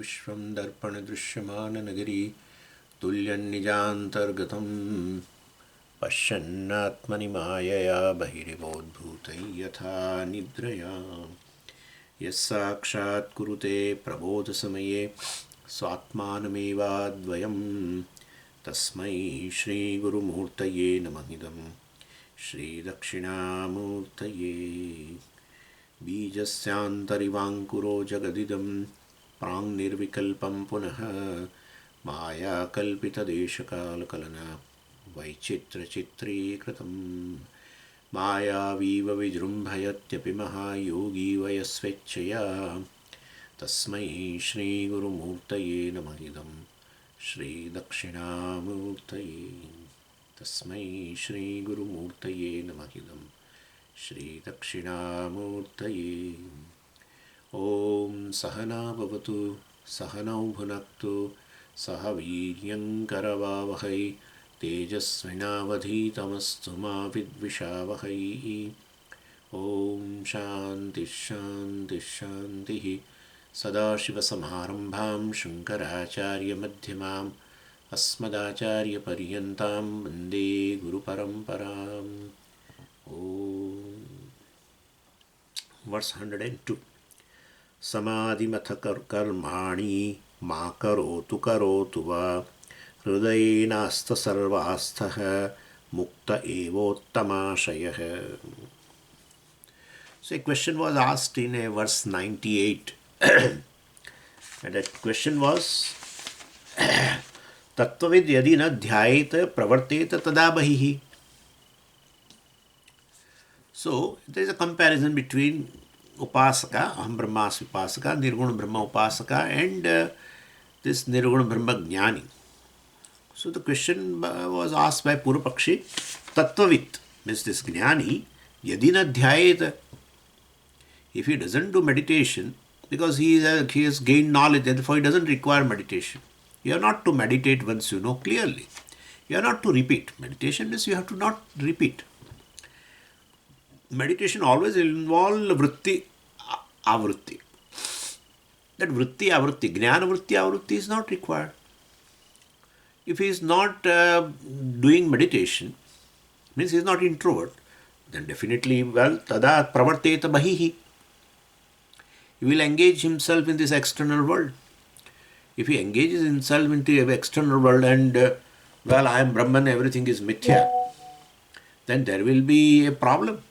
विश्वं दर्पणदृश्यमाननगरी तुल्यन्निजान्तर्गतं पश्यन्नात्मनि मायया बहिरिवोद्भूतैः यथा निद्रया यस्साक्षात् कुरुते प्रबोधसमये स्वात्मानमेवाद्वयं तस्मै श्रीगुरुमूर्तये नमः इदं श्रीदक्षिणामूर्तये बीजस्यान्तरिवाङ्कुरो जगदिदं प्राङ्निर्विकल्पं पुनः मायाकल्पितदेशकालकलना वैचित्र्यचित्रीकृतं मायावीव विजृम्भयत्यपि महायोगी वयस्वेच्छया तस्मै श्रीगुरुमूर्तये नमः इदं श्रीदक्षिणामूर्तये तस्मै श्रीगुरुमूर्तये नमः इदं श्रीदक्षिणामूर्तये ॐ सहना भवतु सहनौ भुनक्तु सह वीर्यङ्करवावहै तेजस्विनावधीतमस्तु मा विद्विषावहै ॐ शान्तिः शान्तिः शान्तिः सदाशिवसमारम्भां शङ्कराचार्यमध्यमाम् अस्मदाचार्यपर्यन्तां वन्दे गुरुपरम्पराम् Verse 102 Samadhimath कर्माणि मा करोतु करोतु वा हृदयेनास्त सर्वास्थः मुक्त एवोत्तमाशयः. So a question was asked in a verse 98 and that question was Tattvavid yadi na dhyayet pravartet tada bahihi. So there is a comparison between Upasaka, Aham Brahmas Upasaka, Nirguna Brahma Upasaka and this Nirguna Brahma Jnani. So the question was asked by Purupakshi, Tattvavit, means this Jnani, Yadina Dhyayet, if he doesn't do meditation, because he has gained knowledge, therefore he doesn't require meditation. You are not to meditate once you know clearly. You are not to repeat. Meditation means you have to not repeat. Meditation always involves vritti, avritti. That vritti, avritti, jnana vritti, avritti is not required. If he is not doing meditation, means he is not introvert, then definitely, well, tada pravarteta bahihi. He will engage himself in this external world. If he engages himself into the external world and, well, I am Brahman, everything is mithya, then there will be a problem.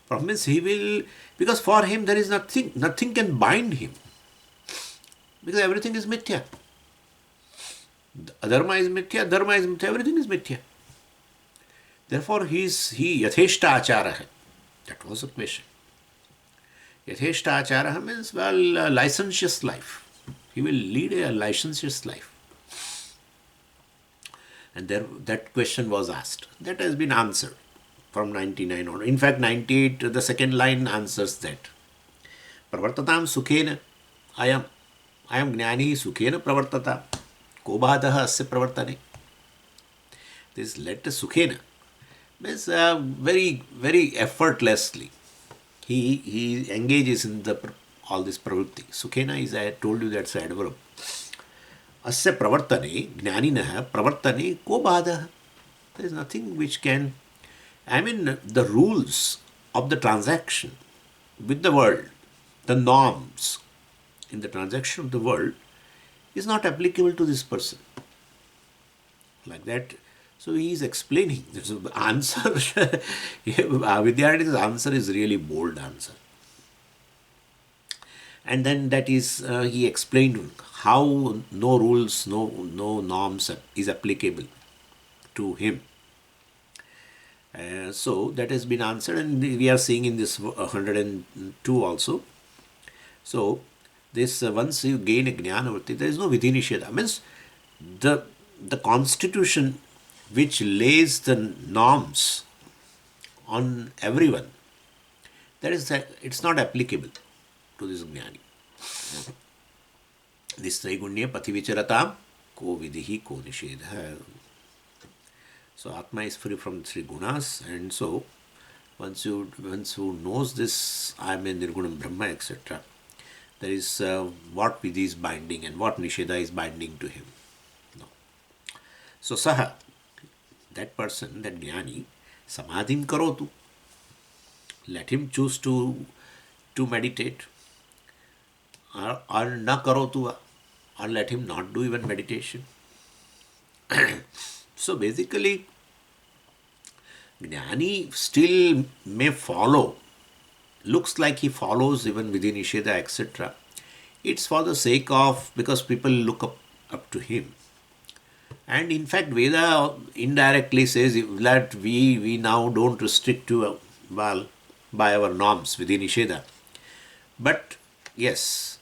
Problem is he will, because for him there is nothing can bind him. Because everything is mithya. Adharma is mithya, dharma is mithya, everything is mithya. Therefore he yatheshta achara. That was the question. Yatheshta achara means, well, licentious life. He will lead a licentious life. And that question was asked. That has been answered from 99 on. In fact, 98, the second line answers that. Pravartatam sukhena. I am jnani sukhena pravartata. Ko bhadaha asya pravartane. This letter sukhena means very, very effortlessly. He engages in all this pravritti. Sukhena is, I told you, that's an adverb. Asya pravartane, jnaninaha pravartane ko bhadaha. There is nothing which can, the rules of the transaction with the world, the norms in the transaction of the world is not applicable to this person. Like that. So he is explaining. The answer, Vidyarth's answer is really bold answer. And then that is, he explained how no rules, no norms is applicable to him. So that has been answered, and we are seeing in this 102 also. So this once you gain a jnana vritti, there is no vidhi nisheda. Means the constitution which lays the norms on everyone, it's not applicable to this jnani. This traigunya pathivicharatam ko vidhi ko nishedha. So Atma is free from three gunas, and so once who knows this, I am a Nirgunam Brahma, etc., there is what vidhi is binding and what nisheda is binding to him. No. So saha, that person, that jnani, samadhim karotu. Let him choose to meditate, or na karotu, or let him not do even meditation. So basically, Jnani still may follow, looks like he follows even within Nisheda, etc. It's for the sake of, because people look up to him. And in fact, Veda indirectly says that we now don't restrict to, well, by our norms within Nisheda. But yes,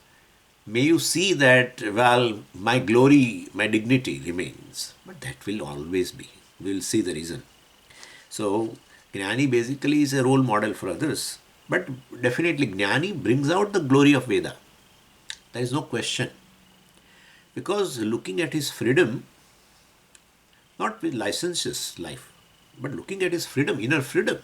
may you see that, well, my glory, my dignity remains. But that will always be. We'll see the reason. So, Jnani basically is a role model for others. But definitely, Jnani brings out the glory of Veda. There is no question. Because looking at his freedom, not with licentious life, but looking at his freedom, inner freedom,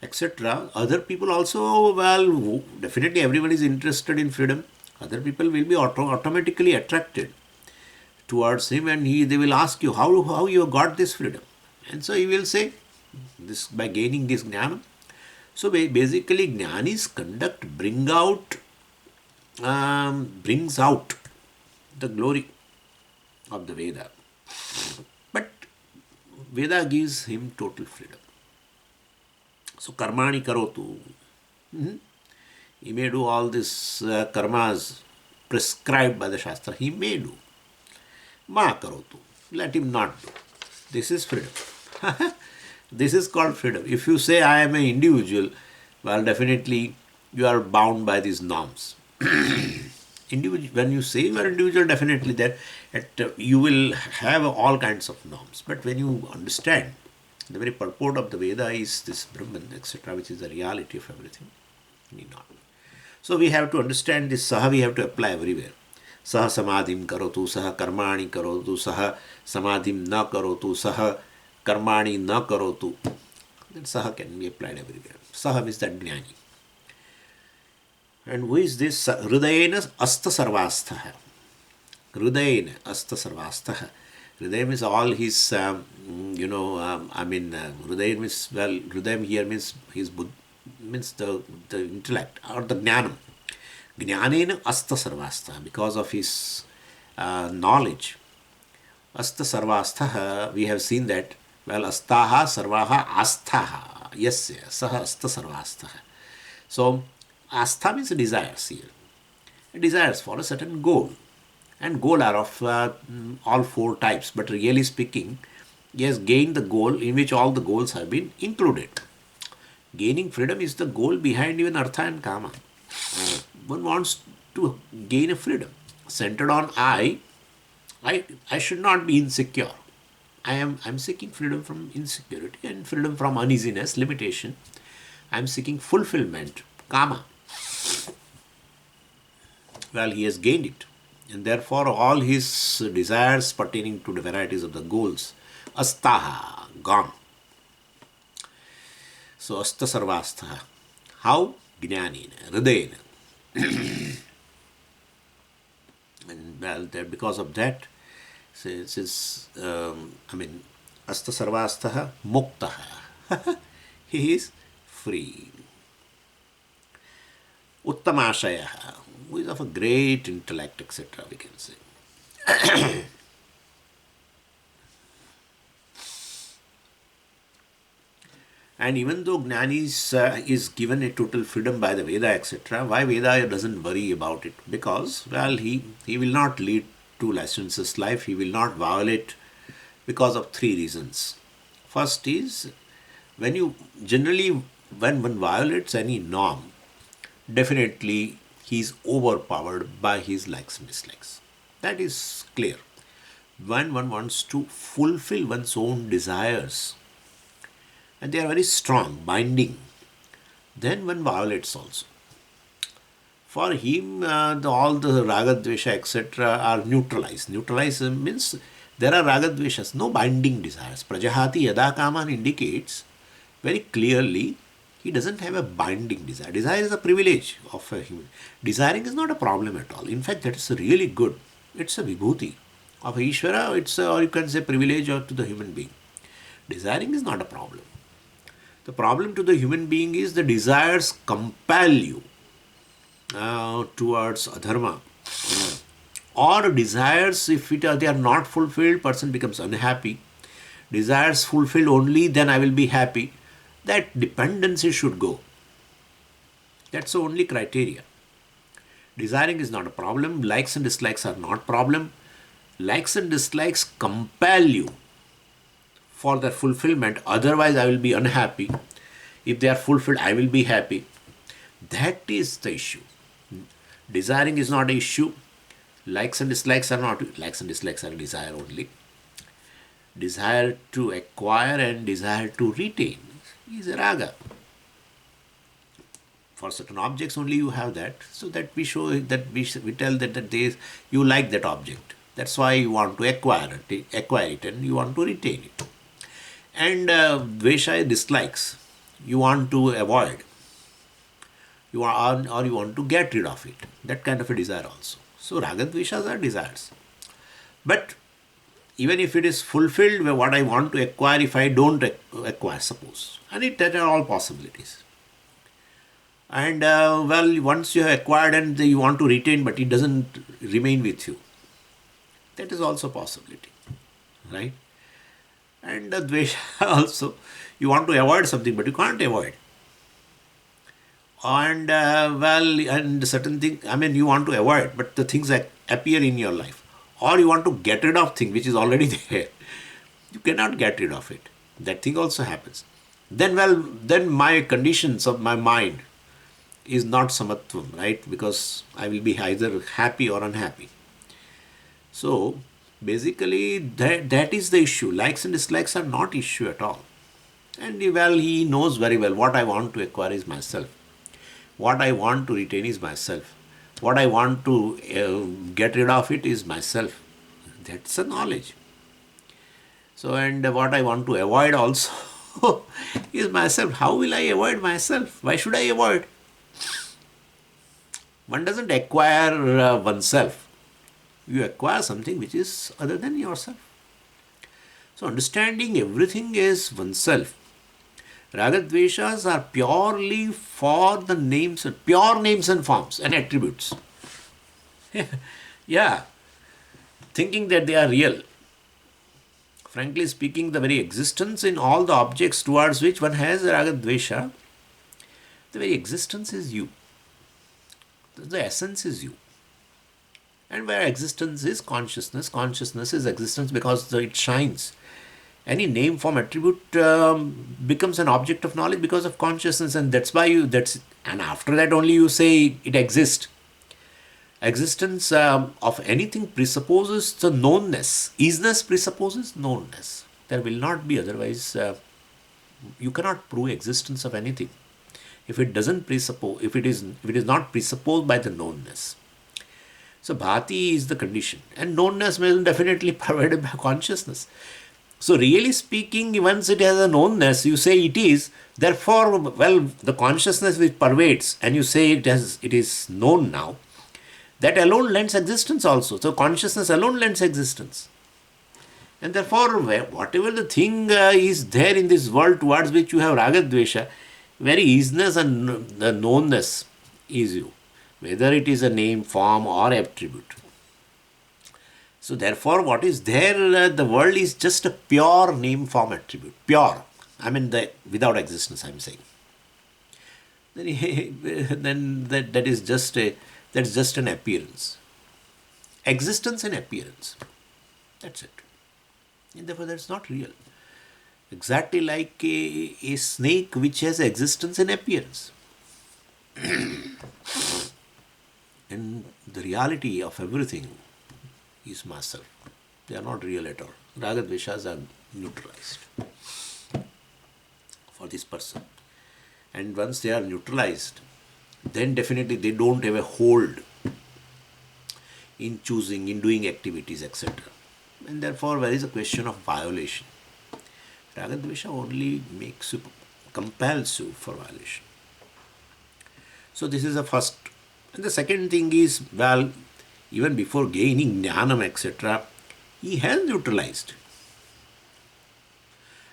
etc., other people also, well, definitely everyone is interested in freedom. Other people will be automatically attracted towards him, and they will ask you how you got this freedom. And so he will say, this by gaining this jnana. So basically, jnani's conduct brings out the glory of the Veda. But Veda gives him total freedom. So karmani karotu. He may do all these karmas prescribed by the Shastra. He may do. Ma karotu. Let him not do. This is freedom. This is called freedom. If you say I am an individual, well, definitely you are bound by these norms. When you say you are individual, definitely that you will have all kinds of norms. But when you understand the very purport of the Veda is this Brahman, etc., which is the reality of everything, need not. So we have to understand this saha, we have to apply everywhere. Saha samadhim karotu, saha karmani karotu, saha samadhim na karotu, saha karmani na karotu. That saha can be applied everywhere. Saha is that jnani. And who is this? Hridayena asta sarvastha. Hridayena asta sarvastha. Hridayam means all his, Hridayam means, well, Hridayam here means his means the intellect or the jnanam. Jnanena asta sarvastha, because of his knowledge. Asta sarvastha, we have seen that, well, astaha sarvaha asthaha. Yes, saha asta sarvastha. So, astha means desires here. Desires for a certain goal. And goal are of all four types. But really speaking, he has gained the goal in which all the goals have been included. Gaining freedom is the goal behind even artha and kama. One wants to gain a freedom centered on I should not be insecure. I'm seeking freedom from insecurity and freedom from uneasiness, limitation. I'm seeking fulfillment, kama. Well, he has gained it. And therefore, all his desires pertaining to the varieties of the goals, astaha, gone. So, asta sarvastha. How? Jnanena, hridayena. And well, because of that, since, asta sarvastha muktaha. He is free. Uttamashaya, who is of a great intellect, etc., we can say. And even though Jnani is given a total freedom by the Veda, etc., why Veda doesn't worry about it? Because, well, he will not lead to licentious life, he will not violate, because of three reasons. First is, when one violates any norm, definitely he is overpowered by his likes and dislikes. That is clear. When one wants to fulfill one's own desires, and they are very strong, binding, then one violates also. For him, all the raga, dvesha, etc. are neutralized. Neutralized means there are raga, dveshas, no binding desires. Prajahati yada kaman indicates very clearly He doesn't have a binding desire. Desire is a privilege of a human. Desiring is not a problem at all. In fact, that is really good. It's a vibhuti of Ishvara, or you can say privilege or to the human being. Desiring is not a problem. The problem to the human being is the desires compel you towards adharma, or desires, if they are not fulfilled, person becomes unhappy. Desires fulfilled only, then I will be happy. That dependency should go. That's the only criteria. Desiring is not a problem. Likes and dislikes are not problem. Likes and dislikes compel you for their fulfillment. Otherwise, I will be unhappy. If they are fulfilled, I will be happy. That is the issue. Desiring is not an issue. Likes and dislikes are not. Likes and dislikes are desire only. Desire to acquire and desire to retain is raga. For certain objects only you have that, so that we show that we tell that you like that object. That's why you want to acquire it and you want to retain it. And dvesha is dislikes. You want to avoid. You are, or you want to get rid of it. That kind of a desire also. So raga dveshas are desires. But even if it is fulfilled, what I want to acquire, if I don't acquire, suppose, and that are all possibilities. And once you have acquired and you want to retain, but it doesn't remain with you, that is also a possibility, right? And dvesha also, you want to avoid something, but you can't avoid. And and certain things, you want to avoid, but the things that appear in your life, or you want to get rid of thing which is already there, you cannot get rid of it. That thing also happens. Then my conditions of my mind is not samatvam, right? Because I will be either happy or unhappy. So basically that is the issue. Likes and dislikes are not issue at all. And he knows very well what I want to acquire is myself. What I want to retain is myself. What I want to get rid of it is myself. That's a knowledge. So, and what I want to avoid also is myself. How will I avoid myself? Why should I avoid? One doesn't acquire oneself. You acquire something which is other than yourself. So, understanding everything is oneself. Ragadveshas are purely for the names, pure names and forms and attributes. Yeah, thinking that they are real. Frankly speaking, the very existence in all the objects towards which one has ragadvesha, the very existence is you. The essence is you. And where existence is consciousness, consciousness is existence because it shines. Any name, form, attribute becomes an object of knowledge because of consciousness, and that's why and after that only you say it exists. Existence of anything presupposes the knownness. Isness presupposes knownness. There will not be otherwise. You cannot prove existence of anything if it doesn't presuppose. If it is not presupposed by the knownness. So bhati is the condition, and knownness is definitely provided by consciousness. So really speaking, once it has a knownness, you say it is. Therefore, the consciousness which pervades, and you say it is known now, that alone lends existence also. So consciousness alone lends existence. And therefore, whatever the thing is there in this world towards which you have ragadvesha, very easiness and the knownness is you. Whether it is a name, form or attribute. So therefore, what is there, the world is just a pure name, form, attribute. Pure. Without existence, I'm saying. Then that's just an appearance. Existence and appearance. That's it. And therefore, that's not real. Exactly like a snake which has existence and appearance. And the reality of everything is myself. They are not real at all. Ragadveshas are neutralized for this person. And once they are neutralized, then definitely they don't have a hold in choosing, in doing activities, etc. And therefore, there is a question of violation. Ragadvesha only makes you compels you for violation. So this is the first. And the second thing is, well, even before gaining jnanam, etc., he has neutralized.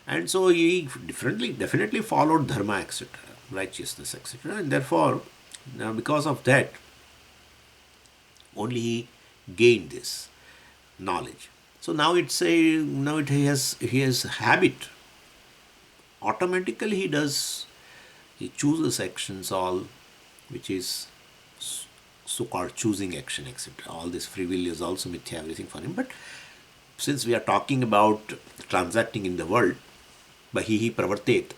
And so he definitely followed dharma, etc., righteousness, etc. And therefore, now because of that, only he gained this knowledge. So now he has habit. Automatically he chooses actions all, which is so-called choosing action, etc. All this free will is also mithya, everything for him. But since we are talking about transacting in the world, bahihi pravartet,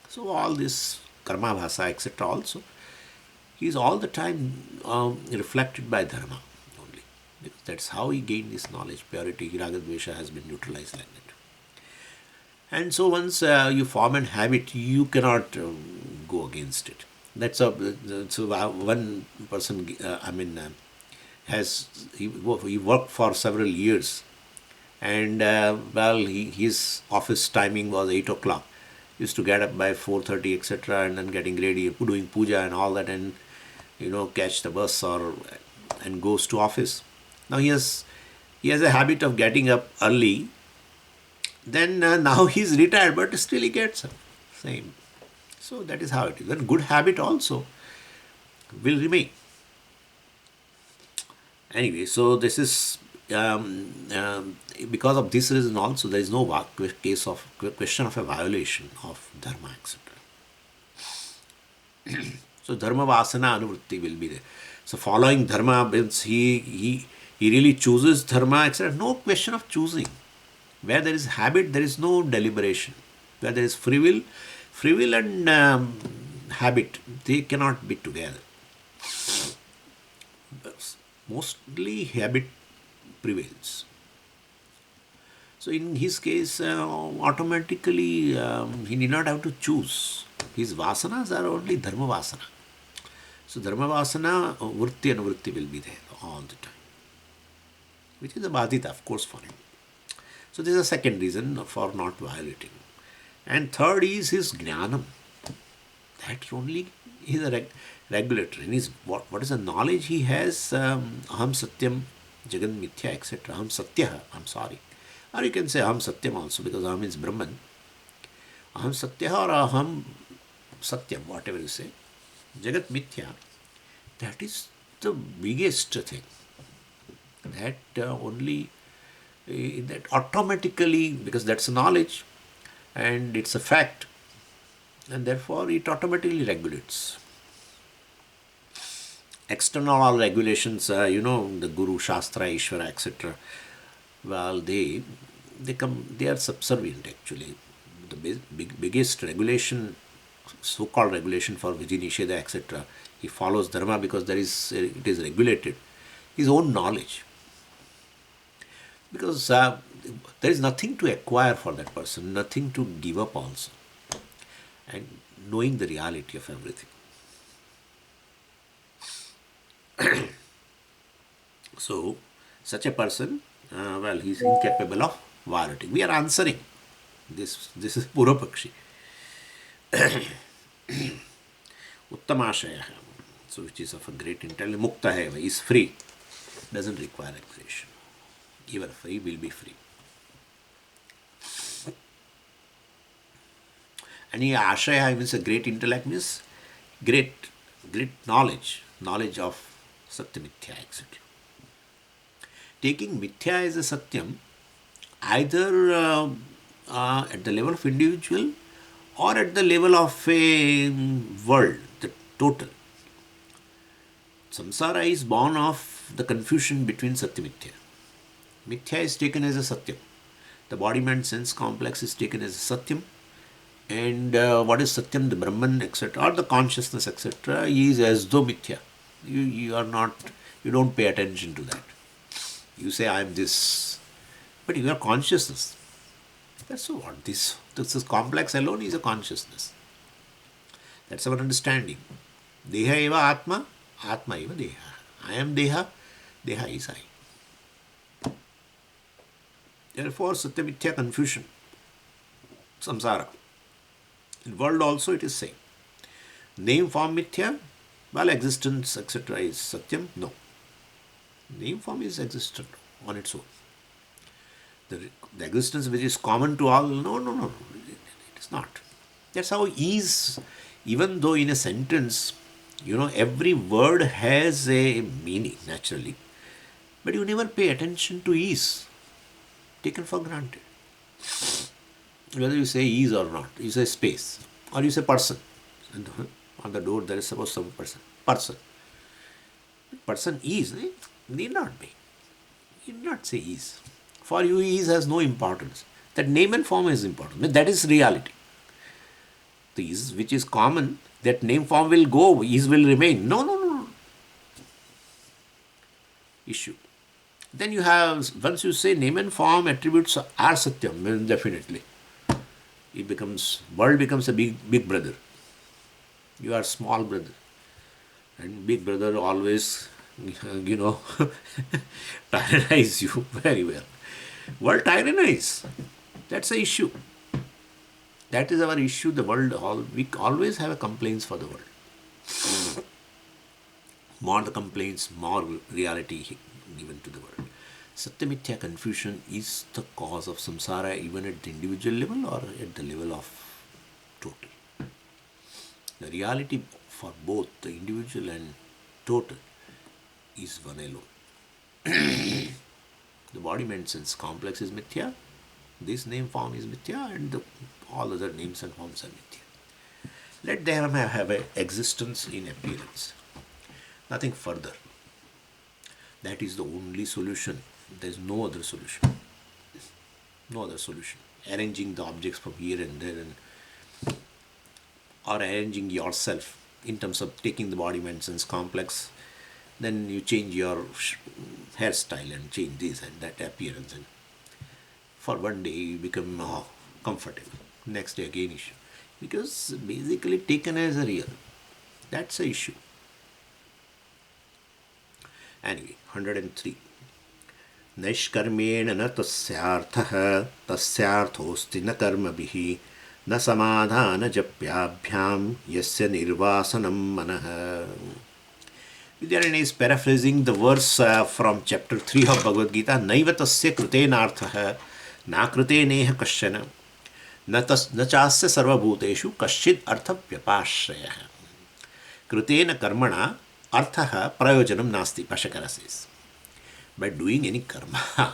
so all this karma bhasa, etc. also, he is all the time reflected by dharma only. Because that's how he gained this knowledge. Purity, ragadvesha has been neutralized like that. And so once you form an habit, you cannot go against it. That's a so one person. Has he worked for several years, and his office timing was 8 o'clock. He used to get up by 4:30, etc., and then getting ready, doing puja and all that, and catch the bus or and goes to office. Now he has a habit of getting up early. Then now he's retired, but still he gets up. Same. So that is how it is. And good habit also will remain. Anyway, so this is because of this reason also there is no case of question of a violation of dharma, etc. So dharma vasana anuvritti will be there. So following dharma means he really chooses dharma, etc. No question of choosing. Where there is habit, there is no deliberation. Where there is free will and habit, they cannot be together. Mostly habit prevails. So in his case, automatically he need not have to choose. His vasanas are only dharma vasana. So dharma vasana, vritti and vritti will be there all the time, which is a badita, of course, for him. So this is a second reason for not violating. And third is his jnanam. That only is a regulator. In his what is the knowledge he has? Aham satyam, jagan mithya, etc. Aham satya. I'm sorry. Or you can say aham satyam also, because aham is Brahman. Aham satya or aham satyam, whatever you say. Jagat mithya. That is the biggest thing. That only that automatically, because that's a knowledge and it's a fact, and therefore it automatically regulates. External regulations, the Guru, Shastra, Ishvara, etc. Well, they are subservient actually. The biggest regulation, so-called regulation for Vijay Nisheda, etc. He follows dharma because it is regulated. His own knowledge. Because there is nothing to acquire for that person, nothing to give up also. And knowing the reality of everything. So, such a person, he is incapable of violating. We are answering. This is Purapakshi. Uttamashaya, so which is of a great intelligence. Mukta hai, is free, doesn't require acquisition. Even free will be free. And ashaya means a great intellect, means great knowledge of satya mithya, etc. Taking mithya as a satyam, either at the level of individual or at the level of a world, the total. Samsara is born of the confusion between satya mithya. Mithya is taken as a satyam. The body-mind sense complex is taken as a satyam. And what is satyam, the Brahman, etc., or the consciousness, etc., is as though mithya. You don't pay attention to that. You say, I am this. But you are consciousness. That's so what? This is complex alone is a consciousness. That's our understanding. Deha eva atma, atma eva deha. I am deha, deha is I. Therefore, satya mithya confusion, samsara. In world also it is same. Name form mithya, well existence etc. is satyam. No. Name form is existent on its own. The existence which is common to all, no, no, no, no. It is not. That's how ease, even though in a sentence, every word has a meaning naturally, but you never pay attention to ease, taken for granted. Whether you say ease or not, you say space, or you say person. And on the door there is supposed some person. Person. Person is, need not be. You need not say ease. For you, ease has no importance. That name and form is important. That is reality. The ease which is common, that name form will go, ease will remain. No, no, no, no. Issue. Then you have, once you say name and form attributes are satyam, then definitely world becomes a big brother. You are small brother. And big brother always, tyrannize you very well. World tyrannize. That's the issue. That is our issue. The world, we always have a complaints for the world. More the complaints, more reality given to the world. Satyamithya confusion is the cause of samsara even at the individual level or at the level of total. The reality for both the individual and total is one alone. The body, mind, sense complex is mithya. This name form is mithya, and all other names and forms are mithya. Let them have an existence in appearance. Nothing further. That is the only solution. There is no other solution. No other solution. Arranging the objects from here and there, or arranging yourself in terms of taking the body, mind, sense complex. Then you change your hairstyle and change this and that appearance. And for one day you become comfortable. Next day again issue. Because basically taken as a real. That's the issue. Anyway, 103. नैष्कर्मेण न तस्यार्थः तस्यार्थोऽस्ति न कर्मभिः न समाधानजप्याभ्यां यस्य निर्वासनं मनः. Vidyaranya is paraphrasing the verse from chapter 3 of Bhagavad Gita. Naiva tasya krutenarthah na kruteneha kasyana na chasya sarvabhuteshu kasyid artha vyapashrayah. Krutena karmana arthaha prayojanam nasti, Pancadasi says. By doing any karma,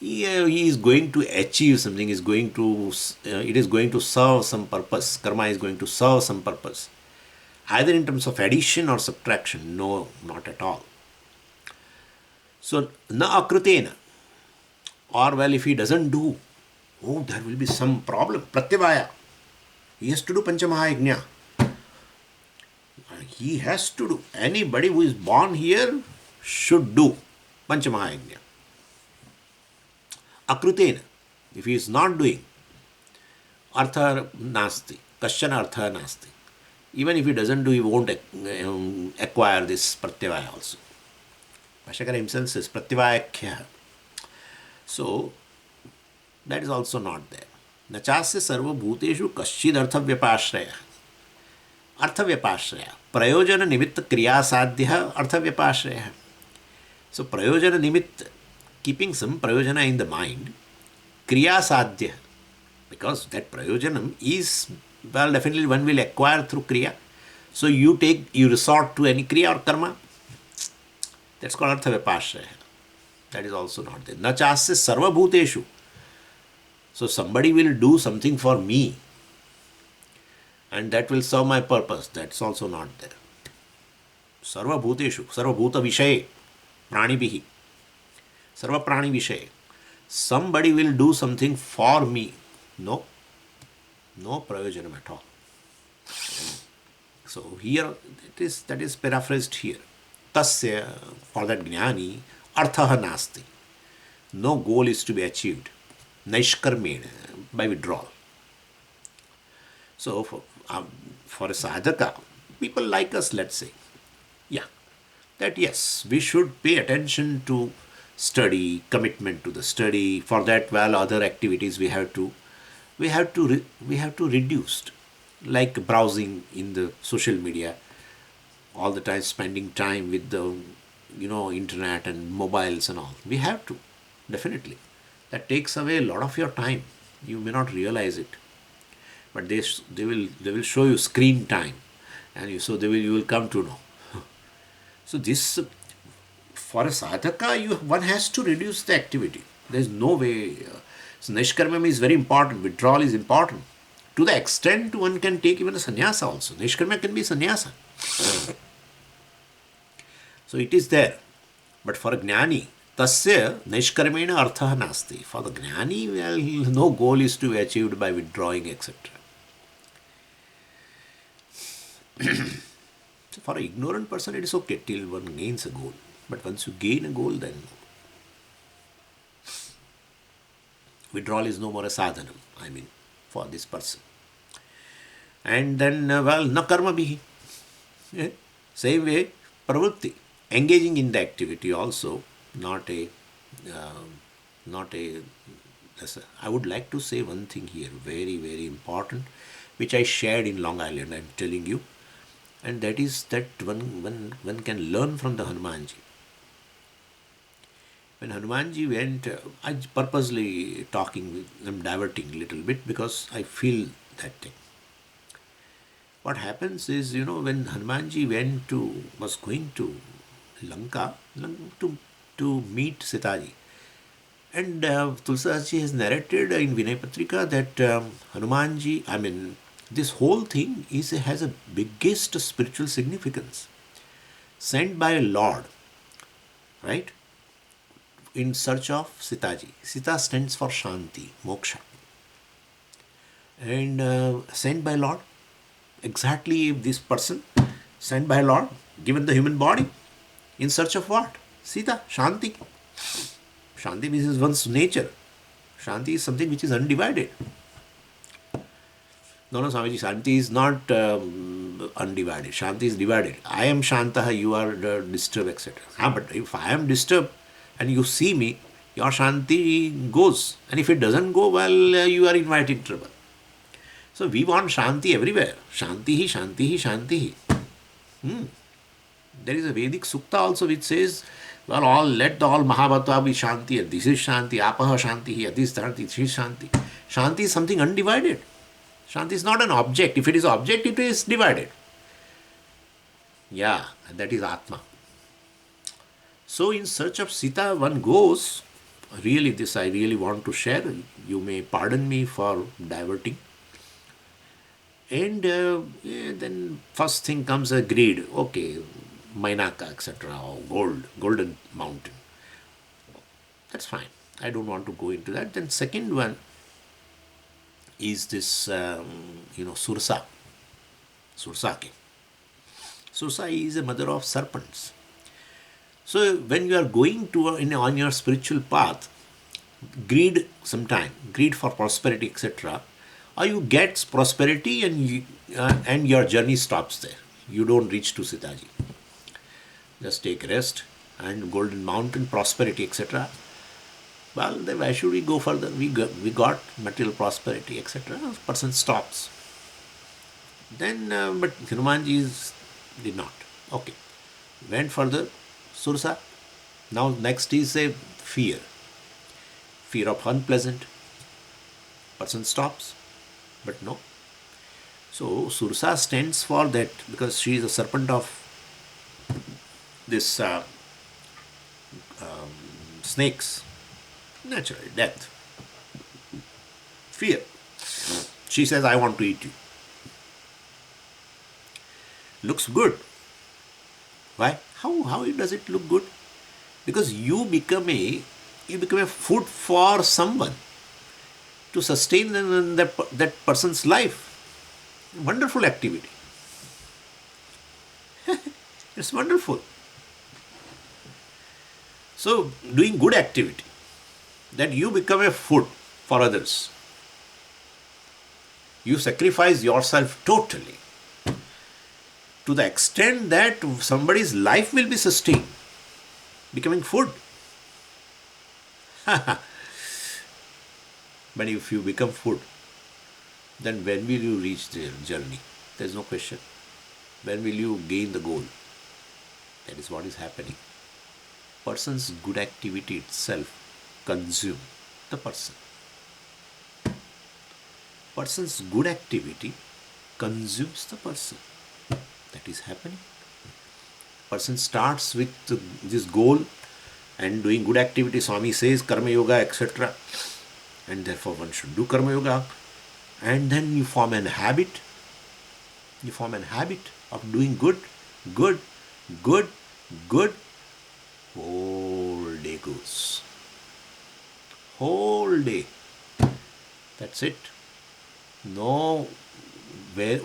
he is going to achieve something, it is going to serve some purpose. Karma is going to serve some purpose. Either in terms of addition or subtraction. No, not at all. So, na akrutena. Or, well, if he doesn't do, there will be some problem. Pratyavaya. He has to do Panchamahayajna. He has to do. Anybody who is born here should do Panchamahayajna. Akrutena. If he is not doing, artha nasti. Kasyana artha nasti. Even if he doesn't do, he won't acquire this pratyavaya also. Bhashyakara himself says pratyavayakya. So, that is also not there. Nachasya sarva bhuteshu kasyid artha vyapashraya. Artha vyapashraya. Prayojana nimitta kriya sadhya artha vyapashraya. So, prayojana nimitta, keeping some prayojana in the mind, kriya sadhya. Because that prayojanam is, well, definitely one will acquire through kriya. So you resort to any kriya or karma. That's called artha vyapashraya. That is also not there. Na chasya sarva bhuteshu. So somebody will do something for me and that will serve my purpose. That's also not there. Sarva bhuteshu, sarva bhuta vishaye, pranibihi, sarva prani vishaye. Somebody will do something for me. No. No prayojanam at all. So here that is paraphrased here. Tasya, for that jnani, arthaha nasti. No goal is to be achieved. Naishkarmena, by withdrawal. So for a sadhaka, people like us, let's say, that yes, we should pay attention to study, commitment to the study. For that, other activities we have to reduce. like browsing in the social media, all the time spending time with the internet and mobiles and all. We have to, definitely. That takes away a lot of your time. You may not realize it, but they will show you screen time, and you will come to know. So this, for a sadhaka, one has to reduce the activity. There is no way. So nishkarmam is very important. Withdrawal is important. To the extent one can take even a sannyasa also. Nishkarma can be sannyasa. So it is there. But for a jnani, tasya nishkarmena artha nasti. For the jnani, well, no goal is to be achieved by withdrawing, etc. So for an ignorant person, it is okay till one gains a goal. But once you gain a goal, then withdrawal is no more a sadhana, I mean, for this person. And then, well, na karma bihi. Yeah. Same way, pravritti, engaging in the activity also, not a, not a, I would like to say one thing here, very, very important, which I shared in Long Island, I'm telling you, and that is that one can learn from the Hanumanji. When Hanumanji went, I purposely I'm diverting a little bit because I feel that thing. What happens is, when Hanumanji was going to Lanka to meet Sitaji, and Tulsidas has narrated in Vinay Patrika that Hanumanji, I mean, this whole thing has a biggest spiritual significance. Sent by a Lord, right? In search of Sitaji. Sita stands for Shanti, Moksha. And sent by Lord, exactly this person, sent by Lord, given the human body, in search of what? Sita, Shanti. Shanti means one's nature. Shanti is something which is undivided. No, Swamiji, Shanti is not undivided. Shanti is divided. I am Shantaha, you are disturbed, etc. But if I am disturbed and you see me, your Shanti goes. And if it doesn't go, well, you are inviting trouble. So we want Shanti everywhere. Shanti, Shanti, Shanti. There is a Vedic Sukta also which says, well, let all Mahabhata be Shanti, and this is Shanti, Apaha Shanti, this is Shanti. Shanti is something undivided. Shanti is not an object. If it is object, it is divided. Yeah, and that is Atma. So in search of Sita, one goes. Really, this I really want to share. You may pardon me for diverting. And then first thing comes a greed. Okay, Mainaka, etc. Or golden mountain. That's fine. I don't want to go into that. Then second one is this, Sursa. Sursake. Sursa is a mother of serpents. So when you are going on your spiritual path, greed for prosperity, etc., or you get prosperity and your journey stops there. You don't reach to Sitaji. Just take rest and golden mountain, prosperity, etc. Well, then why should we go further? We got material prosperity, etc. Person stops. Then, but Hanumanji did not. Okay. Went further, Sursa. Now next is a fear. Fear of unpleasant. Person stops. But no. So Sursa stands for that because she is a serpent of this snakes. Naturally, death. Fear. She says, I want to eat you. Looks good. Why? How does it look good? Because you become a food for someone to sustain that person's life. Wonderful activity. It's wonderful. So, doing good activity, that you become a food for others. You sacrifice yourself totally to the extent that somebody's life will be sustained, becoming food. But if you become food, then when will you reach the journey? There is no question. When will you gain the goal? That is what is happening. Person's good activity itself consume the person. Person's good activity consumes the person. That is happening. Person starts with this goal and doing good activity. Swami says karma yoga, etc. And therefore one should do karma yoga. And then you form an habit. You form an habit of doing good, good, good, good. Whole day goes. Whole day. That's it. No,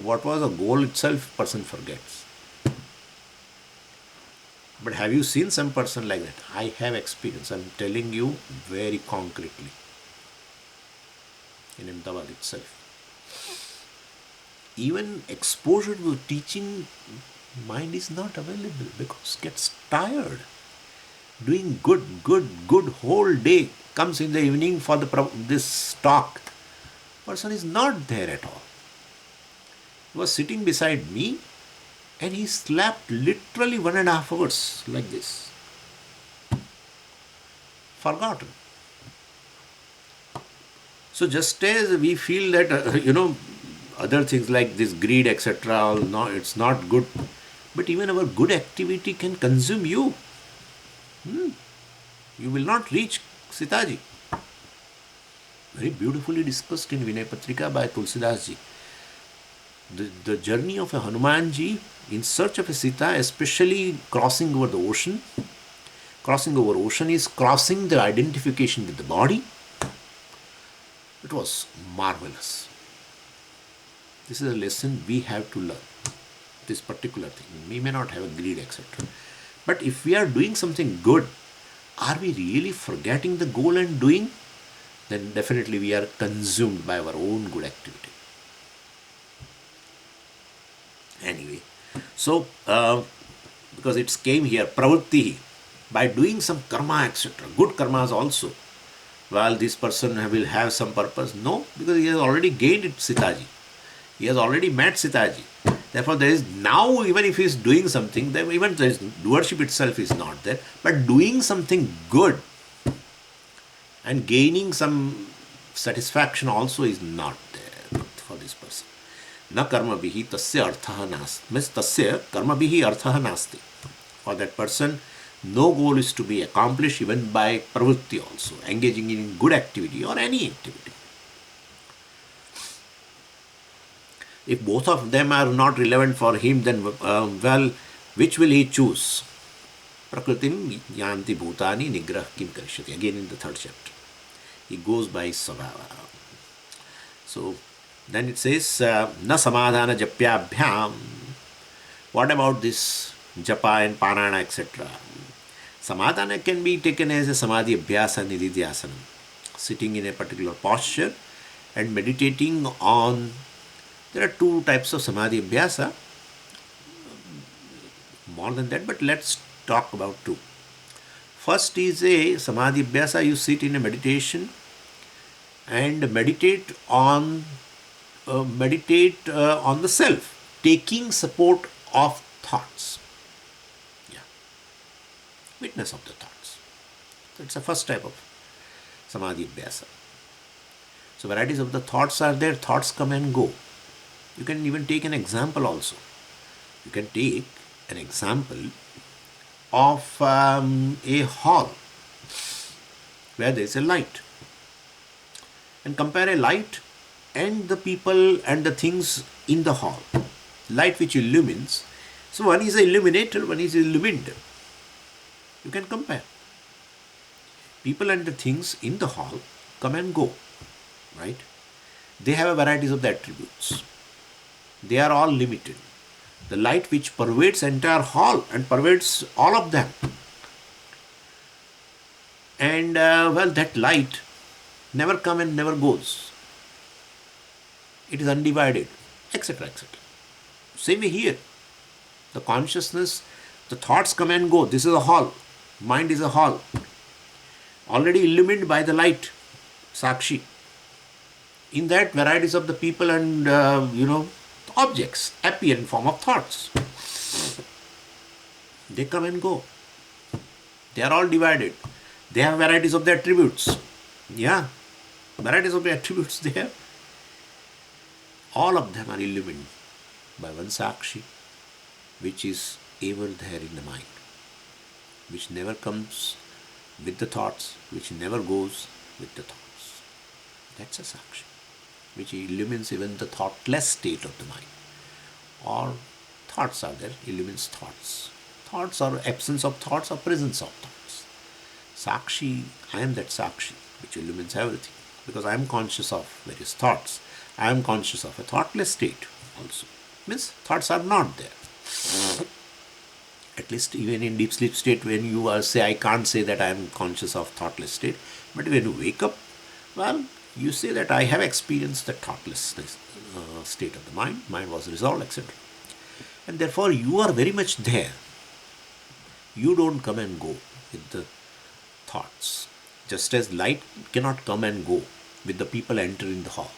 what was the goal itself, person forgets. But have you seen some person like that? I have experience. I'm telling you very concretely. In Ahmedabad itself. Even exposure to teaching, mind is not available because gets tired. Doing good whole day, comes in the evening for this talk. Person is not there at all. He was sitting beside me and he slept literally 1.5 hours like this. Forgotten. So just as we feel that, other things like this greed, etc., no, it's not good. But even our good activity can consume you. You will not reach Sitaji. Very beautifully discussed in Vinay Patrika by Tulsidas ji. The journey of a Hanumanji in search of a Sita, especially crossing over the ocean. Crossing over ocean is crossing the identification with the body. It was marvelous. This is a lesson we have to learn. This particular thing. We may not have a greed, etc. But if we are doing something good, are we really forgetting the goal and doing? Then definitely we are consumed by our own good activity. Anyway, so because it came here, pravritti, by doing some karma, etc., good karmas also, well, this person will have some purpose. No, because he has already gained it, Sitaji. He has already met Sitaji. Therefore, there is now, even if he is doing something, then even the doership itself is not there. But doing something good and gaining some satisfaction also is not there for this person. Na karma bihi tasya arthaha nasti. Means tasya karma bihi arthaha nasti. For that person, no goal is to be accomplished even by pravritti also, engaging in good activity or any activity. If both of them are not relevant for him, then well, which will he choose? Prakritim yanti bhutani nigrah kim karishyati. Again in the 3rd chapter. He goes by svabhava. So then it says, na samadhana japyabhyam. What about this japa and parana, etc.? Samadhana can be taken as a samadhi abhyasa nididhyasanam. Sitting in a particular posture and meditating on. There are 2 types of samadhi abhyasa. More than that, but let's talk about 2. First is a samadhi abhyasa. You sit in a meditation and meditate on the self, taking support of thoughts. Yeah, witness of the thoughts. That's the first type of samadhi abhyasa. So varieties of the thoughts are there. Thoughts come and go. You can even take an example also. You can take an example of a hall where there is a light, and compare a light and the people and the things in the hall. Light which illumines. So one is an illuminator, one is illumined. You can compare. People and the things in the hall come and go, right? They have varieties of the attributes. They are all limited. The light which pervades entire hall and pervades all of them. And well, that light never comes and never goes. It is undivided, etc., etc. Same way here. The consciousness, the thoughts come and go. This is a hall. Mind is a hall. Already illumined by the light, Sakshi. In that, varieties of the people and, objects appear in form of thoughts. They come and go. They are all divided. They have varieties of the attributes. Yeah, varieties of the attributes they have. All of them are illumined by one Sakshi, which is ever there in the mind, which never comes with the thoughts, which never goes with the thoughts. That's a Sakshi, which illumines even the thoughtless state of the mind. Or thoughts are there, illumines thoughts. Thoughts or absence of thoughts or presence of thoughts. Sakshi, I am that Sakshi, which illumines everything. Because I am conscious of various thoughts. I am conscious of a thoughtless state also. Means thoughts are not there. At least even in deep sleep state, when you say, I can't say that I am conscious of thoughtless state. But when you wake up, well, you say that I have experienced the thoughtlessness state of the mind was resolved, etc. And therefore you are very much there. You don't come and go with the thoughts. Just as light cannot come and go with the people entering the hall.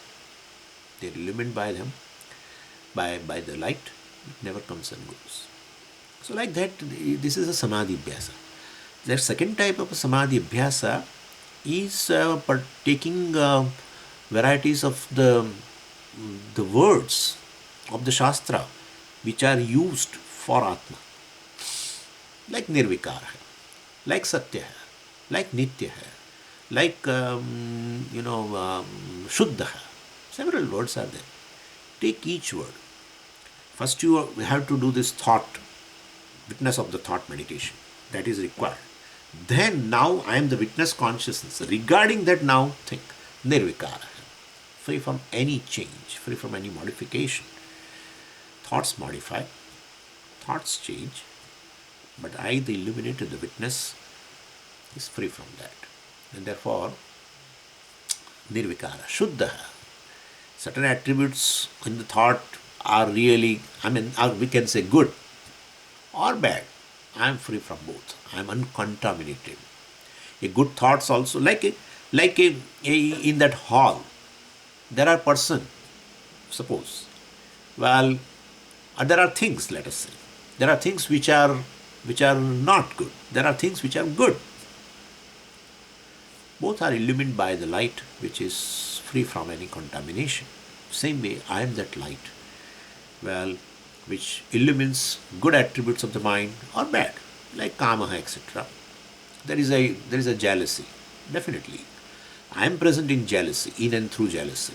They are illumined by them, by the light. It never comes and goes. So like that, this is a samadhi abhyasa. The second type of samadhi abhyasa is taking varieties of the words of the Shastra which are used for Atma. Like Nirvikar hai, like Satya hai, like Nitya hai, like Shuddha hai. Several words are there. Take each word. First you have to do this thought, witness of the thought meditation. That is required. Then now I am the witness consciousness. Regarding that now think. Nirvikara. Free from any change, free from any modification. Thoughts modify, thoughts change, but I, the illuminated, the witness, is free from that. And therefore, Nirvikara, Shuddha. Certain attributes in the thought are really, we can say good or bad. I am free from both. I am uncontaminated. A good thoughts also, like in that hall, there are person, suppose. Well, there are things, let us say. There are things which are not good. There are things which are good. Both are illumined by the light which is free from any contamination. Same way, I am that light, well, which illumines good attributes of the mind or bad, like kamaha, etc. There is a jealousy, definitely. I am present in jealousy, in and through jealousy.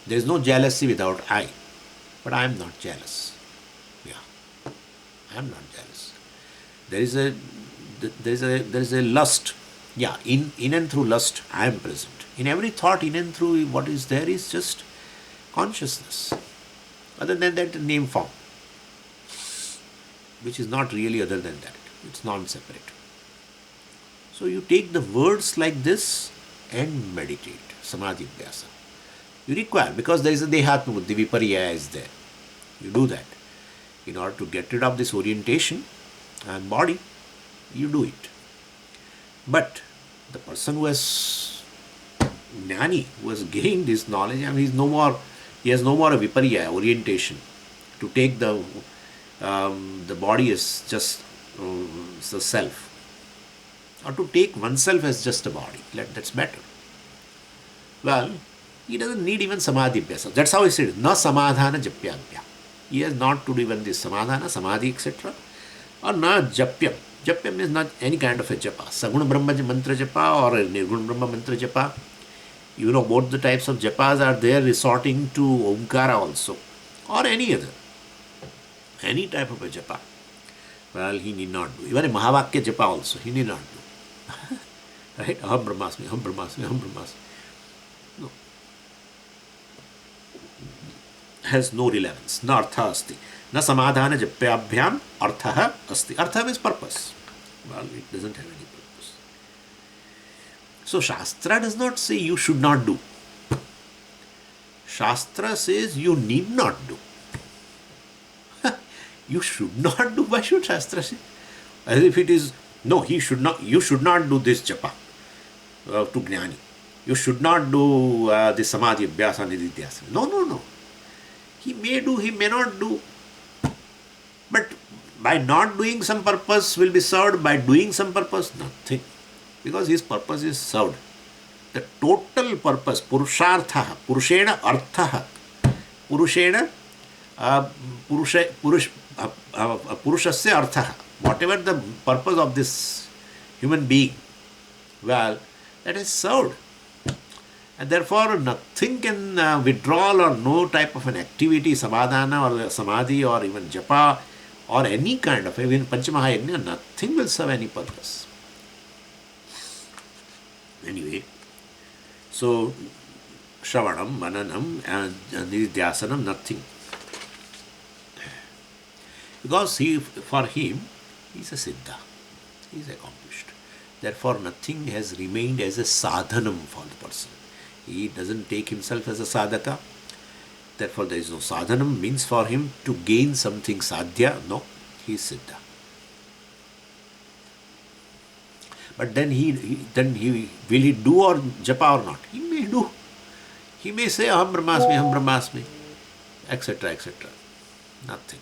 There is no jealousy without I, but I am not jealous. Yeah, I am not jealous. There is a lust. Yeah, in and through lust, I am present. In every thought, in and through, what is there is just consciousness. Other than that, name form, which is not really other than that. It's non-separate. So you take the words like this and meditate. Samadhi Abhyasa. You require, because there is a Dehatma Buddhi, Viparya is there. You do that. In order to get rid of this orientation and body, you do it. But the person who has Jnani, who has gained this knowledge, he has no more a Viparya, orientation, to take the body as just the self, or to take oneself as just a body. That's better. Well, he doesn't need even samadhi abhyasa. That's how he said, na samadhana japyabhya. He has not to do even this samadhana, samadhi, etc. Or na japyam. Japyam is not any kind of a japa. Saguna Brahma mantra japa or Nirguna Brahma mantra japa. You know, both the types of japas are there, resorting to Omkara also, or any other. Any type of a japa. Well, he need not do. Even a Mahavakya japa also, he need not do. Right? Aham Brahmasmi, Aham Brahmasmi, Aham Brahmasmi. No. Has no relevance. Na artha asti. Na samadhana japyabhyam artha asti. Artha means purpose. Well, it doesn't have any purpose. So Shastra does not say you should not do. Shastra says you need not do. You should not do. Why should Shastra say? As if it is, no, you should not do this japa to Jnani. You should not do the samadhi abhyasa, nididhyasa. No, no, no. He may do, he may not do. But by not doing some purpose will be served, by doing some purpose, nothing. Because his purpose is served. The total purpose, purushartha, purushena artha, purushena purushasya artha. Whatever the purpose of this human being, well, that is served. And therefore, nothing can withdrawal or no type of an activity, samadhana or samadhi or even japa or any kind of, even Panchamahayagna, nothing will serve any purpose. Anyway, so Shravanam, Mananam and Nididhyasanam, nothing. Because for him, he is a siddha, he is accomplished. Therefore, nothing has remained as a sadhanam for the person. He doesn't take himself as a sadhaka. Therefore, there is no sadhanam, means for him to gain something sadhya. No, he is siddha. But then he will he do or japa or not? He may do. He may say aham brahmasmi, etc., etc. Nothing.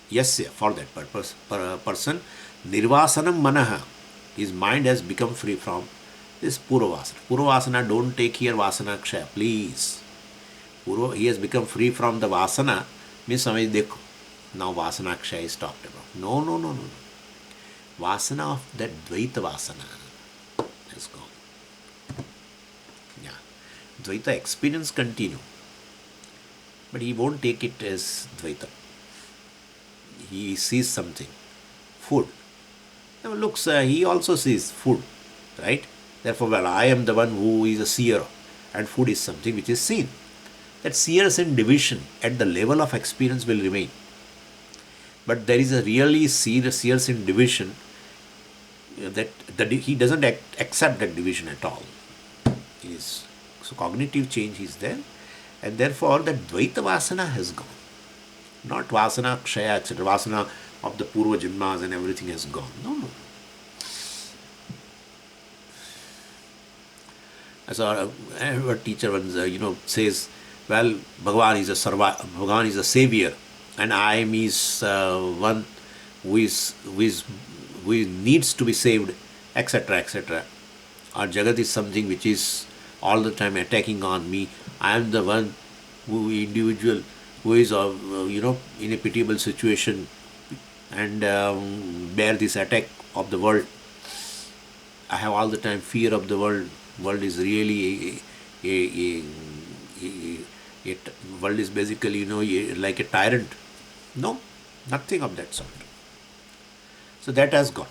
Yes, for that purpose, person, nirvasanam manaha, his mind has become free from this purvasana. Purvasana, don't take here vasana kshaya, please. He has become free from the vasana, means samajh dekho. Now vasana kshaya is talked about. No, no, no, no, no. Vasana of that Dvaita vasana has gone. Yeah. Dvaita experience continue. But he won't take it as Dvaita. He sees something. Food. Now looks, he also sees food. Right? Therefore, well, I am the one who is a seer. And food is something which is seen. That seers in division at the level of experience will remain. But there is a really seers in division that he doesn't accept that division at all. So cognitive change is there, and therefore that Dvaita Vasana has gone. Not Vasana Kshaya, etc. Vasana of the Purva Janmas and everything has gone. No, no. As our teacher once, says, well, Bhagavan is a savior, and I am his one who needs to be saved, etc., etc. Or Jagat is something which is all the time attacking on me. I am the one individual who is in a pitiable situation and bear this attack of the world. I have all the time fear of the world. World is really world is basically like a tyrant. No, nothing of that sort. So that has gone.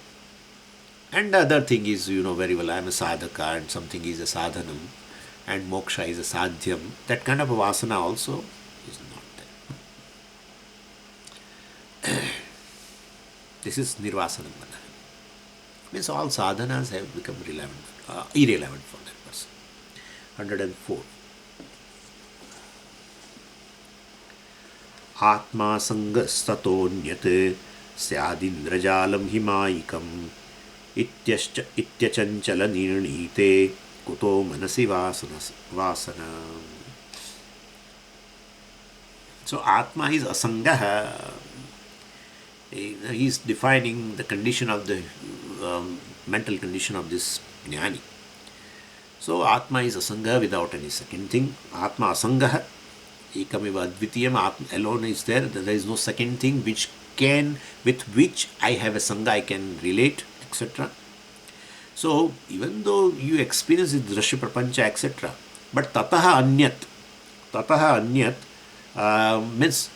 And the other thing is, very well, I am a sadhaka and something is a sadhanam and moksha is a sadhyam. That kind of a vasana also is not there. This is nirvasanam mana. Means all sadhanas have become irrelevant for that person. 104. Atma sangastatonyat syadindrajalam himayikam ityachanchala nirnite kuto manasi vasana. So Atma is asangaha. He is defining the condition of the mental condition of this jnani. So Atma is asanga without any second thing. Atma asangaha. Ekamiva advitiyam. Atma alone is there. There is no second thing with which I have a sangha, I can relate, etc. So even though you experience the drashya prapancha, etc., but tataha anyat means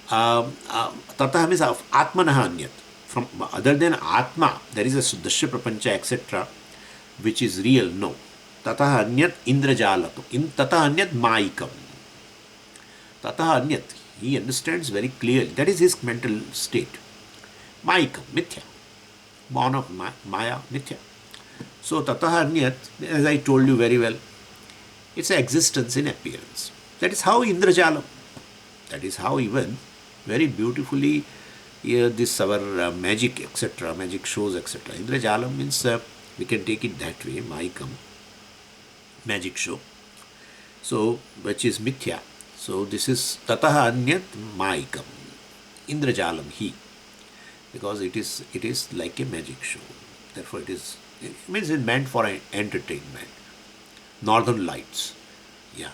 tataha means of atmanaha anyat. From other than Atma, there is a drashya prapancha, etc., which is real. No. Tataha anyat indrajalato. Tataha anyat maikam. Tataha anyat. He understands very clearly. That is his mental state. Maikam, mithya. Born of Maya, mithya. So tataha anyat, as I told you very well, it's an existence in appearance. That is how Indrajalam. That is how even very beautifully this our magic, etc., magic shows, etc. Indrajalam means we can take it that way, Maikam. magic show. So, which is mithya. So, this is tataha anyat maikam, indrajalam he, because it is like a magic show. Therefore, it means it's meant for entertainment. Northern lights, yeah,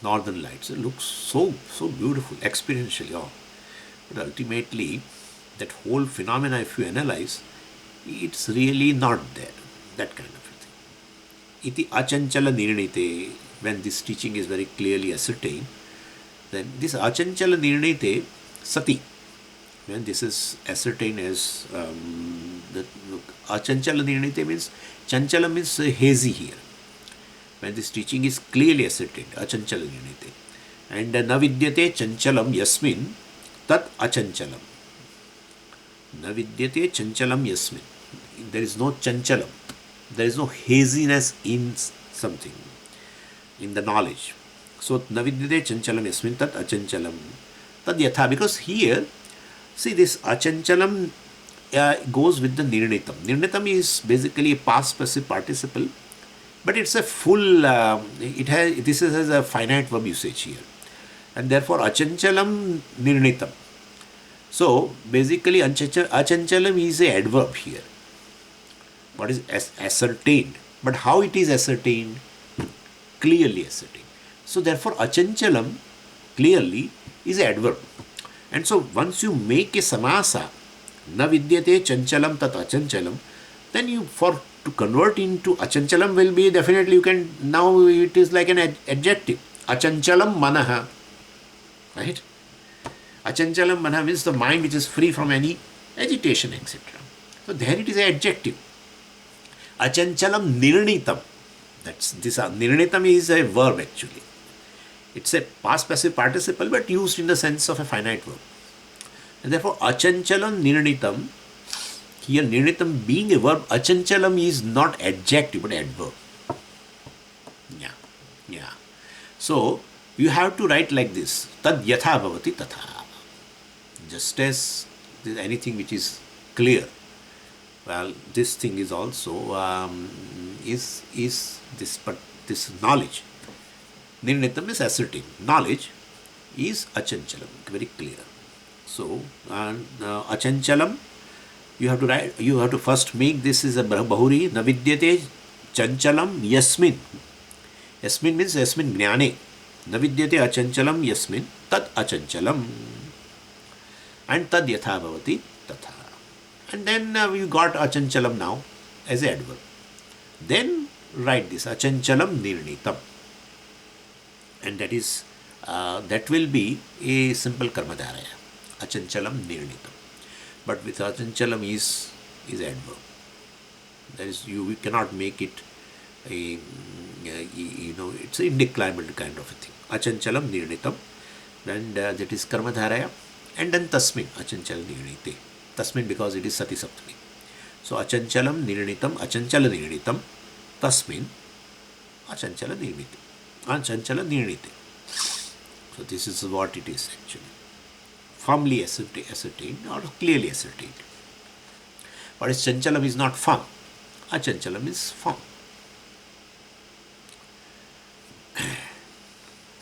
northern lights. It looks so beautiful, experiential, yeah. But ultimately, that whole phenomena, if you analyze, it's really not there. That kind of a thing. Iti achanchala nirnite, when this teaching is very clearly ascertained, then this achanchala nirnite sati, when this is ascertained as the achanchala nirnite means, chanchala means hazy here. When this teaching is clearly ascertained, achanchala nirnite, and navidyate chanchalam yasmin tat achanchalam. Navidyate chanchalam yasmin. There is no chanchalam. There is no haziness in something, in the knowledge. So, navidyate chanchalam yasmin tat achanchalam. Tad yatha. Because here, see, this achanchalam goes with the nirnitam. Nirnitam is basically a past passive participle, but it's a full, this has a finite verb usage here. And therefore, achanchalam nirnitam. So, basically, achanchalam is a adverb here. What is ascertained? But how it is ascertained? Clearly ascertained. So, therefore, achanchalam clearly is an adverb. And so, once you make a samasa, na vidyate chanchalam tat achanchalam, then to convert into achanchalam will be definitely, you can, now it is like an adjective. Achanchalam manaha. Right? Achanchalam manha means the mind which is free from any agitation, etc. So there it is an adjective. Achanchalam nirnitam. That's this. Nirnitam is a verb actually. It's a past passive participle but used in the sense of a finite verb. And therefore achanchalam nirnitam. Here nirnitam being a verb, achanchalam is not adjective but adverb. Yeah. So you have to write like this. Tad yatha bhavati tatha. Just as anything which is clear, well, this thing is also is this, but this knowledge. Nirnitam is ascertained. Knowledge is achanchalam, very clear. So achanchalam, you have to write. You have to first make this is a bahuri. Navidyate chanchalam yasmin. Yasmin means yasmin jnane. Navidyate achanchalam yasmin tad achanchalam. And tad yatha bhavati tatha. And then you got achanchalam now as a adverb. Then write this achanchalam nirnitam. And that is, that will be a simple karmadharaya. Achanchalam nirnitam. But with achanchalam is adverb. That is, we cannot make it it's an indeclinable kind of a thing. Achanchalam nirnitam. And that is karmadharaya. And then tasmin, achanchalam nirnite. Tasmin because it is sati saptami. So achanchalam nirnitam, achanchala nirnitam, tasmin, achanchala nirnite. Achanchala nirnite. So this is what it is actually. Firmly ascertained or clearly ascertained. But chanchalam is not firm. Achanchalam is firm.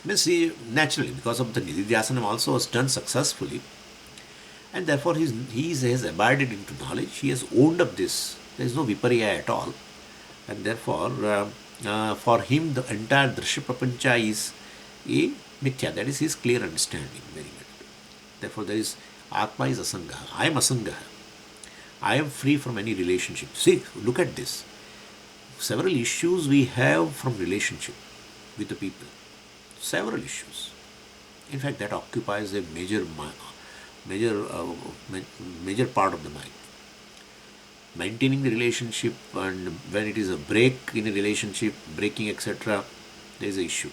Means naturally, because of the nididhyasanam also was done successfully, and therefore he has abided into knowledge, he has owned up this. There is no viparya at all, and therefore for him the entire drishya prapancha is a mithya. That is his clear understanding. Very good. Therefore there is atma is asangaha. I am asangaha. I am free from any relationship. See, look at this. Several issues we have from relationship with the people. Several issues. In fact, that occupies a major part of the mind. Maintaining the relationship, and when it is a break in a relationship, breaking, etc., there is an issue.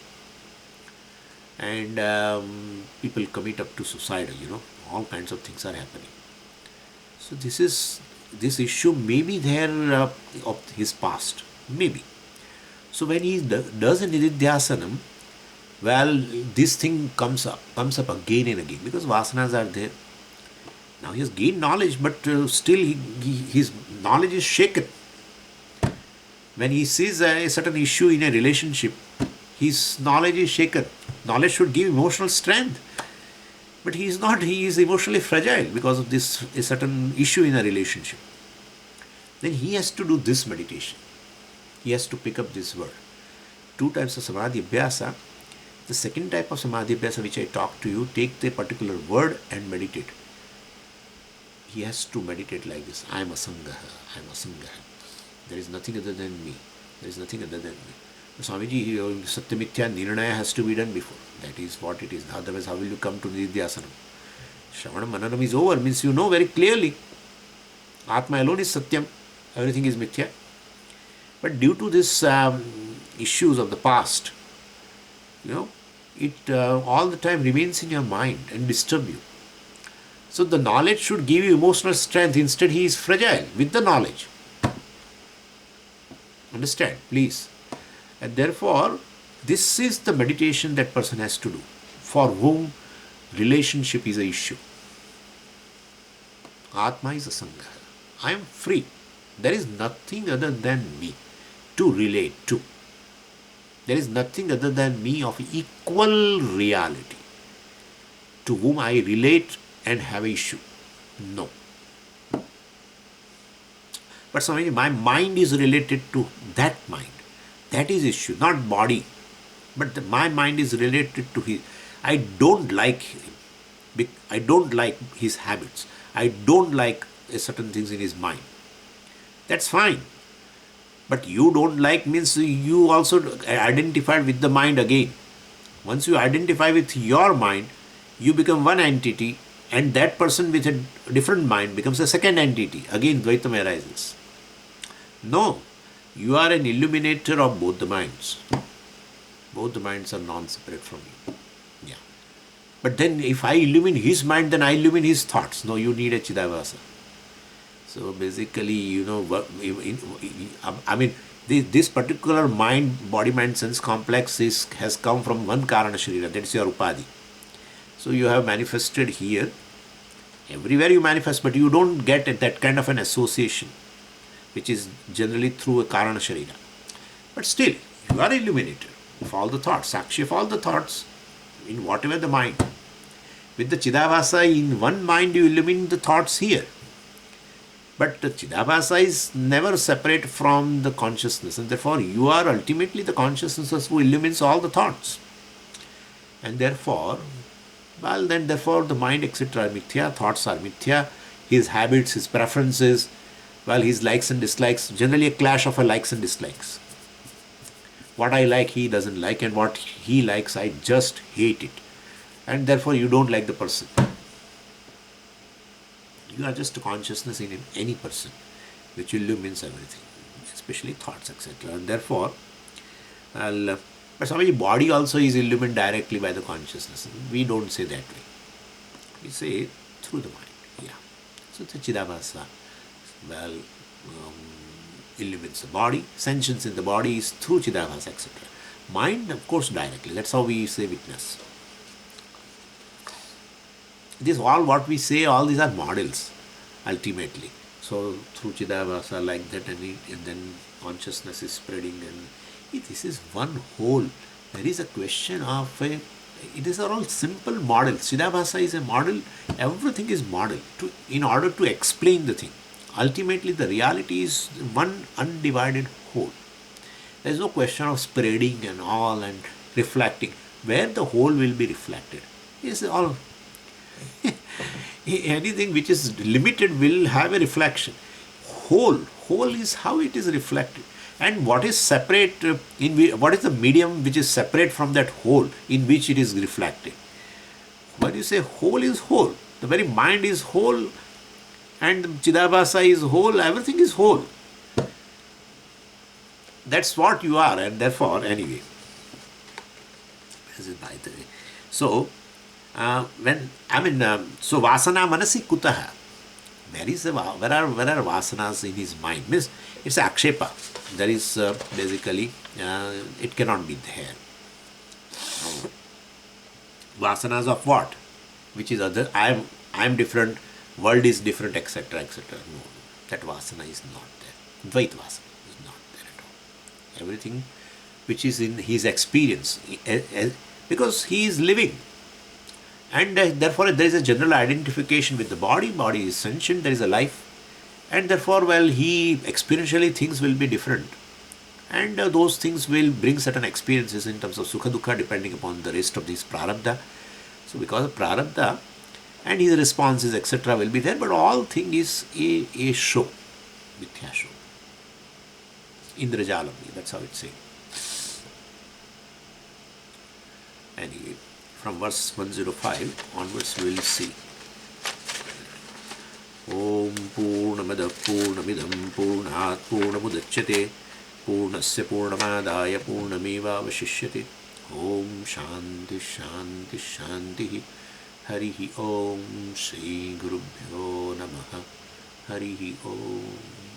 And people commit up to suicidal, all kinds of things are happening. So this issue may be there of his past, maybe. So when he does a nididhyasanam, well, this thing comes up again and again because vasanas are there. Now he has gained knowledge, but still his knowledge is shaken. When he sees a certain issue in a relationship, his knowledge is shaken. Knowledge should give emotional strength. But he is not, he is emotionally fragile because of this a certain issue in a relationship. Then he has to do this meditation. He has to pick up this word. Two types of samadhi abhyasa. The second type of samadhi abhyasa which I talked to you, take the particular word and meditate. He has to meditate like this. I am asangaha, I am asangaha. There is nothing other than me. There is nothing other than me. Swamiji, Satyamithya Nirnaya has to be done before. That is what it is. Otherwise, how will you come to Nidhyasanam? Shravana Mananam is over, means you know very clearly. Atma alone is Satyam. Everything is Mithya. But due to these issues of the past, it all the time remains in your mind and disturb you. So the knowledge should give you emotional strength. Instead, he is fragile with the knowledge. Understand, please. And therefore, this is the meditation that person has to do, for whom relationship is an issue. Atma is a sangha. I am free. There is nothing other than me to relate to. There is nothing other than me of equal reality to whom I relate and have an issue. No. But Swamiji, my mind is related to that mind. That is issue, not body. But my mind is related to his. I don't like him. I don't like his habits. I don't like certain things in his mind. That's fine. But you don't like means you also identify with the mind again. Once you identify with your mind, you become one entity, and that person with a different mind becomes a second entity. Again, Dvaitam arises. No, you are an illuminator of both the minds. Both the minds are non-separate from you. Yeah. But then if I illumine his mind, then I illumine his thoughts. No, you need a Chidavasa. So basically, this particular mind, body, mind, sense complex has come from one Karana Sharira, that is your Upadhi. So you have manifested here. Everywhere you manifest, but you don't get that kind of an association, which is generally through a Karana Sharira. But still, you are illuminated of all the thoughts, Sakshi of all the thoughts, in whatever the mind. With the Chidavasa, in one mind you illumine the thoughts here. But the Chidavasa is never separate from the consciousness, and therefore you are ultimately the consciousness who illumines all the thoughts. And therefore, the mind, etc. are mithya, thoughts are mithya, his habits, his preferences, his likes and dislikes, generally a clash of likes and dislikes. What I like, he doesn't like, and what he likes, I just hate it. And therefore, you don't like the person. You are just a consciousness in any person, which illumines everything, especially thoughts, etc. And therefore, but somebody's body also is illumined directly by the consciousness. We don't say that way. We say through the mind. Yeah. So the Chidavasa, illumines the body. Sentience in the body is through Chidavasa, etc. Mind, of course, directly. That's how we say witness. This all what we say, all these are models, ultimately. So through Chidavasa like that, and then consciousness is spreading, and this is one whole. There is a question of these are all simple models. Chidavasa is a model. Everything is model in order to explain the thing. Ultimately, the reality is one undivided whole. There is no question of spreading and all and reflecting. Where the whole will be reflected is all. Anything which is limited will have a reflection. Whole is how it is reflected. And what is separate, what is the medium which is separate from that whole in which it is reflected? When you say whole is whole, the very mind is whole, and Chidavasa is whole, everything is whole. That's what you are, and therefore, anyway. This is by the way. So, so vasana manasi kutaha. Where are vasanas in his mind? Means it's akshepa. There is basically, it cannot be there. Vasanas of what? Which is other, I am different, world is different, etc., etc. No, that vasana is not there. Dvait vasana is not there at all. everything which is in his experience, because he is living. And therefore, there is a general identification with the body. Body is sentient, there is a life. And therefore, well, he experientially things will be different. And those things will bring certain experiences in terms of sukha dukkha depending upon the rest of these prarabdha. So, because of prarabdha, and his responses, etc., will be there, but all thing is a show, mithya show. Indrajalam, that's how it's saying. Anyway, from verse 105 onwards, we will see. Om Purnamada Purnamidam Purnat Purnamudachyate Purnasya Purnamadaya Purnameva Vashishyate. Om Shanti Shanti Shanti. Harihi Om Shri Gurubhyo Namaha. Harihi Om.